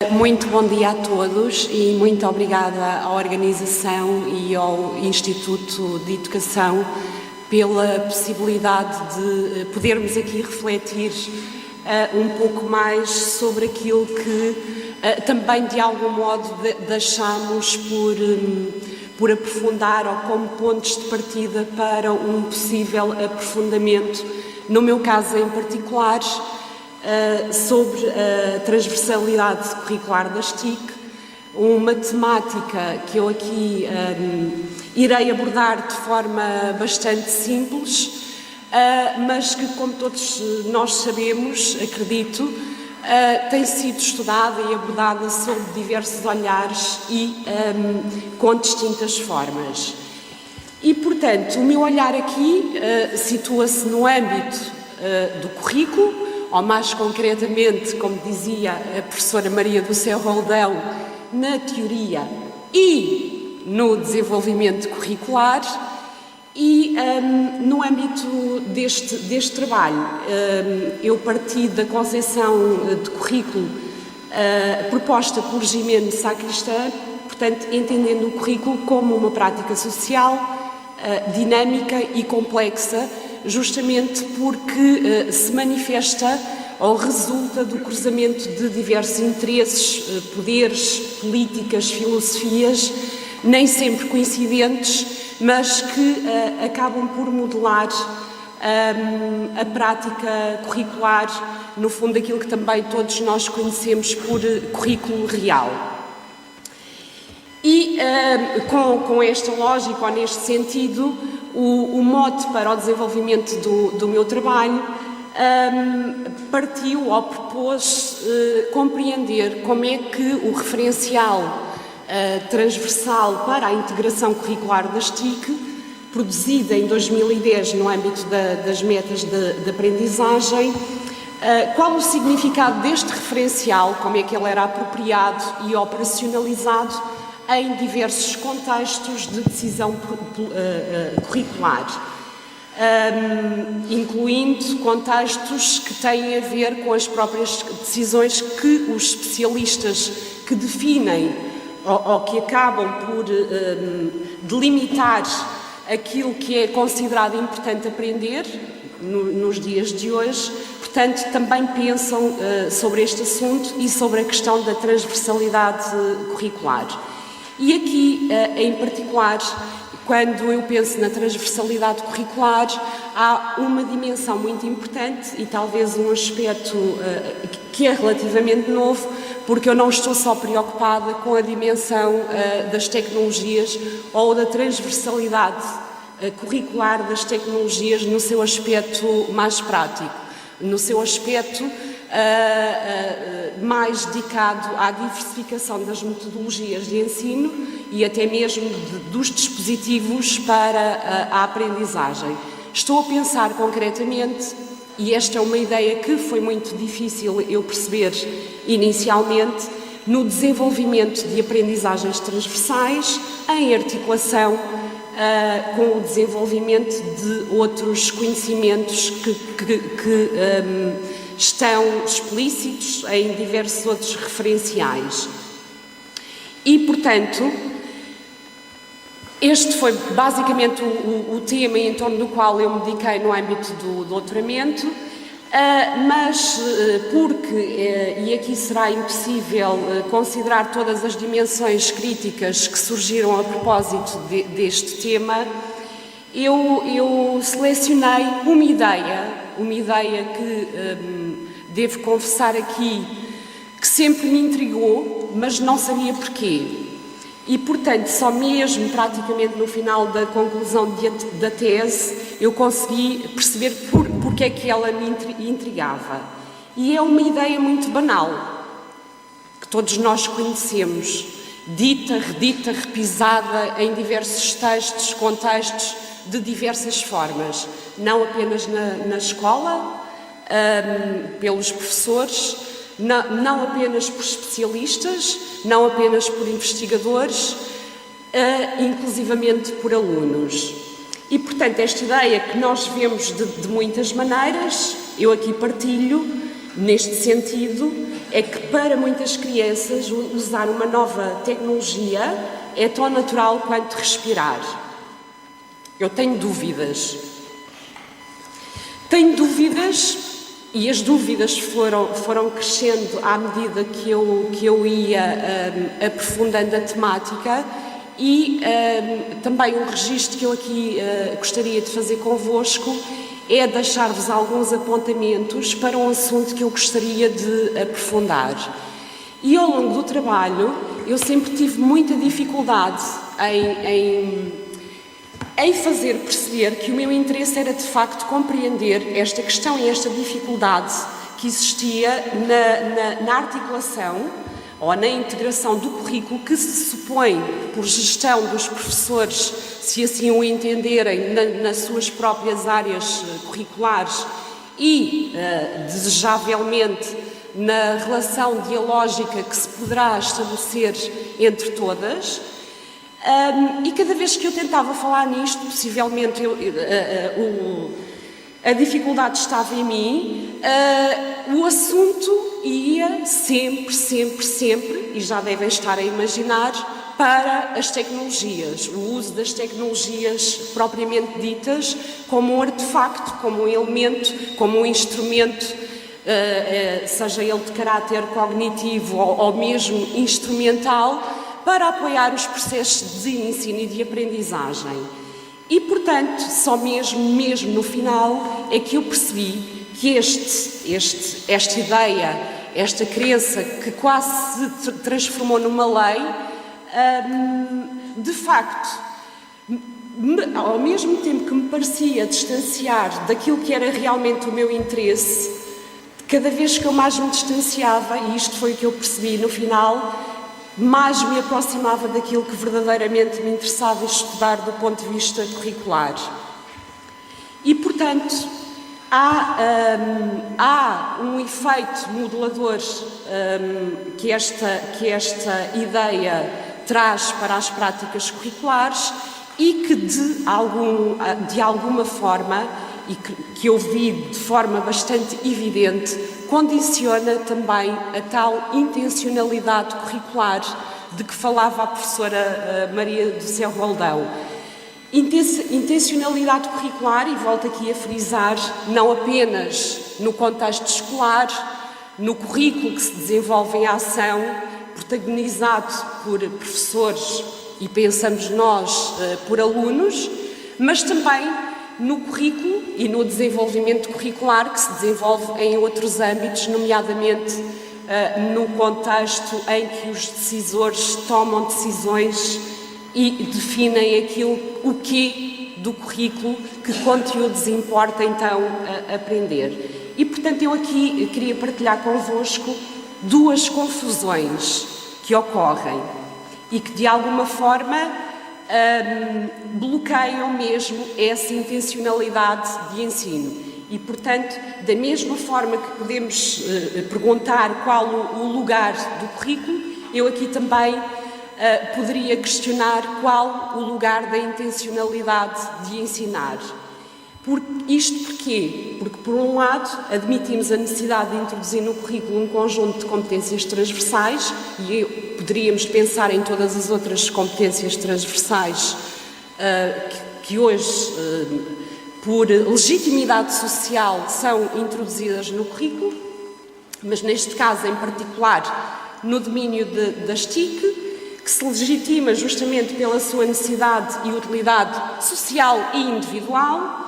Muito bom dia a todos e muito obrigada à organização e ao Instituto de Educação pela possibilidade de podermos aqui refletir um pouco mais sobre aquilo que também de algum modo deixamos por aprofundar ou como pontos de partida para um possível aprofundamento, no meu caso em particular, sobre a transversalidade curricular das TIC, uma temática que eu aqui irei abordar de forma bastante simples, mas que, como todos nós sabemos, acredito, tem sido estudada e abordada sob diversos olhares e com distintas formas. E, portanto, o meu olhar aqui situa-se no âmbito do currículo, ou mais concretamente, como dizia a professora Maria do Céu Roldão, na teoria e no desenvolvimento curricular. E no âmbito deste trabalho, eu parti da concepção de currículo proposta por Jimeno Sacristã, portanto, entendendo o currículo como uma prática social, dinâmica e complexa, justamente porque se manifesta ou resulta do cruzamento de diversos interesses, poderes, políticas, filosofias, nem sempre coincidentes, mas que acabam por modelar a prática curricular, no fundo aquilo que também todos nós conhecemos por currículo real. E com esta lógica, ou neste sentido, o mote para o desenvolvimento do meu trabalho partiu ou propôs compreender como é que o referencial transversal para a integração curricular das TIC, produzida em 2010 no âmbito das metas de aprendizagem, qual o significado deste referencial, como é que ele era apropriado e operacionalizado em diversos contextos de decisão curricular, incluindo contextos que têm a ver com as próprias decisões que os especialistas que definem ou que acabam por delimitar aquilo que é considerado importante aprender nos dias de hoje, portanto, também pensam sobre este assunto e sobre a questão da transversalidade curricular. E aqui, em particular, quando eu penso na transversalidade curricular, há uma dimensão muito importante e talvez um aspecto que é relativamente novo, porque eu não estou só preocupada com a dimensão das tecnologias ou da transversalidade curricular das tecnologias no seu aspecto mais prático, no seu aspecto mais dedicado à diversificação das metodologias de ensino e até mesmo dos dispositivos para a aprendizagem. Estou a pensar concretamente, e esta é uma ideia que foi muito difícil eu perceber inicialmente, no desenvolvimento de aprendizagens transversais em articulação com o desenvolvimento de outros conhecimentos que estão explícitos em diversos outros referenciais. E, portanto, este foi basicamente o tema em torno do qual eu me dediquei no âmbito do doutoramento, mas porque, e aqui será impossível considerar todas as dimensões críticas que surgiram a propósito deste tema, eu selecionei uma ideia que devo confessar aqui que sempre me intrigou, mas não sabia porquê. E, portanto, só mesmo praticamente no final da conclusão da tese eu consegui perceber porque é que ela me intrigava. E é uma ideia muito banal, que todos nós conhecemos, dita, redita, repisada em diversos textos, contextos, de diversas formas, não apenas na escola, pelos professores, não apenas por especialistas, não apenas por investigadores, inclusivamente por alunos. E, portanto, esta ideia que nós vemos de muitas maneiras, eu aqui partilho, neste sentido, é que para muitas crianças usar uma nova tecnologia é tão natural quanto respirar. Eu tenho dúvidas. Tenho dúvidas e as dúvidas foram crescendo à medida que eu ia aprofundando a temática e também um registro que eu aqui gostaria de fazer convosco é deixar-vos alguns apontamentos para um assunto que eu gostaria de aprofundar. E ao longo do trabalho eu sempre tive muita dificuldade em fazer perceber que o meu interesse era de facto compreender esta questão e esta dificuldade que existia na articulação ou na integração do currículo que se supõe por gestão dos professores, se assim o entenderem, nas suas próprias áreas curriculares e, desejavelmente, na relação dialógica que se poderá estabelecer entre todas. E cada vez que eu tentava falar nisto, possivelmente a dificuldade estava em mim, o assunto ia sempre, e já devem estar a imaginar, para as tecnologias, o uso das tecnologias propriamente ditas como um artefacto, como um elemento, como um instrumento, seja ele de caráter cognitivo ou mesmo instrumental, para apoiar os processos de ensino e de aprendizagem. E, portanto, só mesmo no final é que eu percebi que esta ideia, esta crença que quase se transformou numa lei, de facto, ao mesmo tempo que me parecia distanciar daquilo que era realmente o meu interesse, cada vez que eu mais me distanciava, e isto foi o que eu percebi no final, mais me aproximava daquilo que verdadeiramente me interessava estudar do ponto de vista curricular. E, portanto, há um efeito modulador que esta ideia traz para as práticas curriculares e que, de alguma forma, e que eu vi de forma bastante evidente, condiciona também a tal intencionalidade curricular de que falava a professora Maria do Céu Roldão. Intencionalidade curricular, e volto aqui a frisar, não apenas no contexto escolar, no currículo que se desenvolve em ação, protagonizado por professores e, pensamos nós, por alunos, mas também no currículo e no desenvolvimento curricular que se desenvolve em outros âmbitos, nomeadamente no contexto em que os decisores tomam decisões e definem o que do currículo, que conteúdos importa então aprender. E, portanto, eu aqui queria partilhar convosco duas confusões que ocorrem e que, de alguma forma, bloqueiam mesmo essa intencionalidade de ensino. E, portanto, da mesma forma que podemos perguntar qual o lugar do currículo, eu aqui também poderia questionar qual o lugar da intencionalidade de ensinar. Isto porquê? Porque, por um lado, admitimos a necessidade de introduzir no currículo um conjunto de competências transversais, e poderíamos pensar em todas as outras competências transversais que hoje, por legitimidade social, são introduzidas no currículo, mas neste caso em particular no domínio das TIC, que se legitima justamente pela sua necessidade e utilidade social e individual,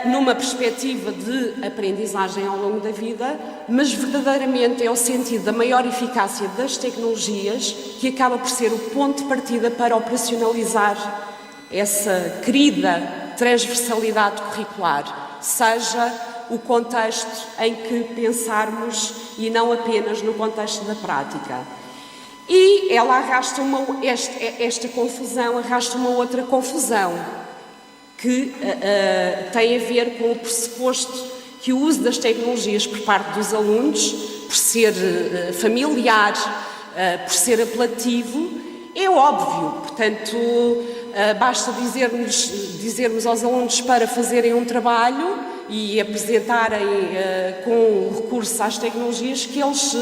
numa perspectiva de aprendizagem ao longo da vida, mas verdadeiramente é o sentido da maior eficácia das tecnologias que acaba por ser o ponto de partida para operacionalizar essa querida transversalidade curricular, seja o contexto em que pensarmos e não apenas no contexto da prática. E ela arrasta esta confusão arrasta uma outra confusão, que tem a ver com o pressuposto que o uso das tecnologias por parte dos alunos, por ser familiar, por ser apelativo, é óbvio. Portanto, basta dizermos aos alunos para fazerem um trabalho e apresentarem com recurso às tecnologias, que eles,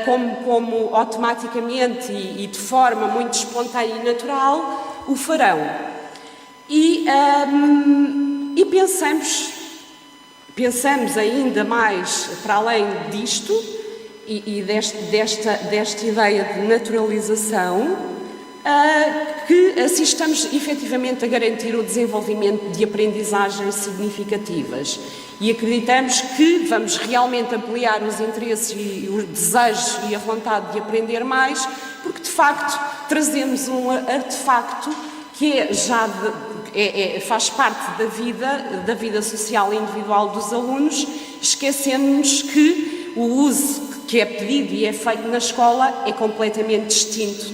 como automaticamente e de forma muito espontânea e natural, o farão. E pensamos ainda mais para além disto e desta ideia de naturalização, que assistamos efetivamente a garantir o desenvolvimento de aprendizagens significativas e acreditamos que vamos realmente ampliar os interesses e os desejos e a vontade de aprender mais, porque de facto trazemos um artefacto que faz parte da vida social e individual dos alunos, esquecendo-nos que o uso que é pedido e é feito na escola é completamente distinto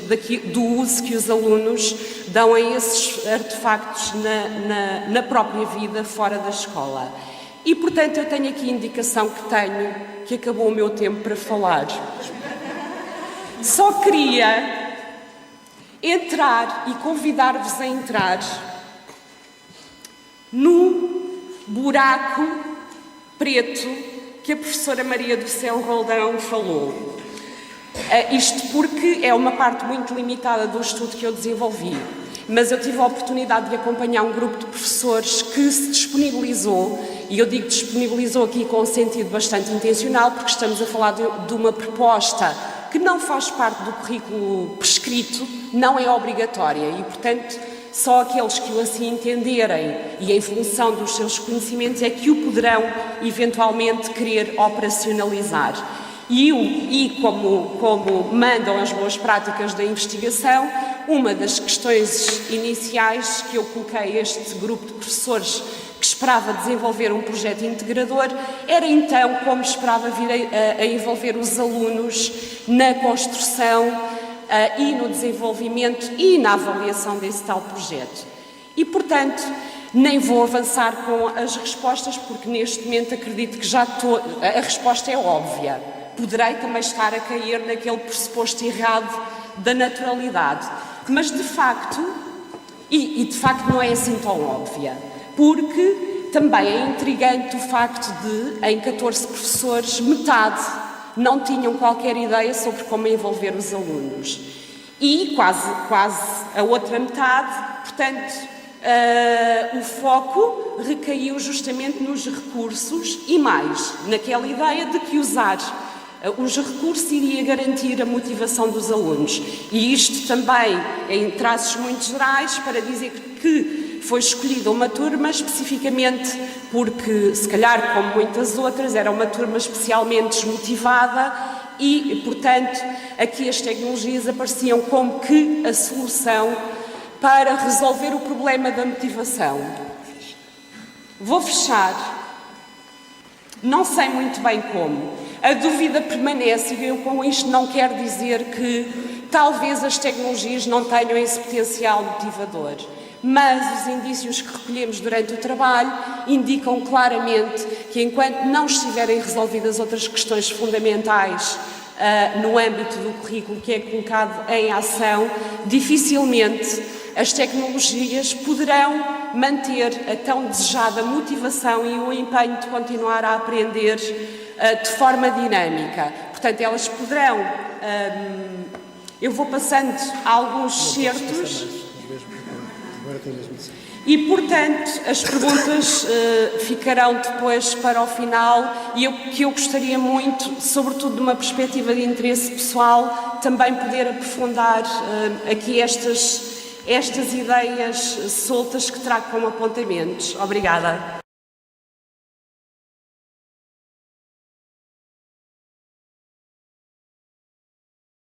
do uso que os alunos dão a esses artefactos na própria vida fora da escola. E, portanto, eu tenho aqui a indicação que acabou o meu tempo para falar. Só queria entrar e convidar-vos a entrar no buraco preto que a professora Maria do Céu Roldão falou. Isto porque é uma parte muito limitada do estudo que eu desenvolvi, mas eu tive a oportunidade de acompanhar um grupo de professores que se disponibilizou, e eu digo disponibilizou aqui com um sentido bastante intencional, porque estamos a falar de uma proposta que não faz parte do currículo prescrito, não é obrigatória e, portanto, só aqueles que o assim entenderem e em função dos seus conhecimentos é que o poderão eventualmente querer operacionalizar. E como mandam as boas práticas da investigação, uma das questões iniciais que eu coloquei a este grupo de professores que esperava desenvolver um projeto integrador era então como esperava vir a envolver os alunos na construção e no desenvolvimento e na avaliação desse tal projeto. E, portanto, nem vou avançar com as respostas, porque neste momento acredito que a resposta é óbvia. Poderei também estar a cair naquele pressuposto errado da naturalidade. Mas, de facto, e de facto não é assim tão óbvia, porque também é intrigante o facto de, em 14 professores, metade não tinham qualquer ideia sobre como envolver os alunos. E quase a outra metade, portanto, o foco recaiu justamente nos recursos e mais, naquela ideia de que usar os recursos iria garantir a motivação dos alunos. E isto também, em traços muito gerais, para dizer que foi escolhida uma turma especificamente porque, se calhar, como muitas outras, era uma turma especialmente desmotivada e, portanto, aqui as tecnologias apareciam como que a solução para resolver o problema da motivação. Vou fechar. Não sei muito bem como. A dúvida permanece e eu com isto não quero dizer que talvez as tecnologias não tenham esse potencial motivador. Mas os indícios que recolhemos durante o trabalho indicam claramente que enquanto não estiverem resolvidas outras questões fundamentais no âmbito do currículo que é colocado em ação, dificilmente as tecnologias poderão manter a tão desejada motivação e o empenho de continuar a aprender de forma dinâmica. Portanto, elas poderão... eu vou passando alguns certos... E, portanto, as perguntas ficarão depois para o final e que eu gostaria muito, sobretudo de uma perspectiva de interesse pessoal, também poder aprofundar aqui estas ideias soltas que trago como apontamentos. Obrigada.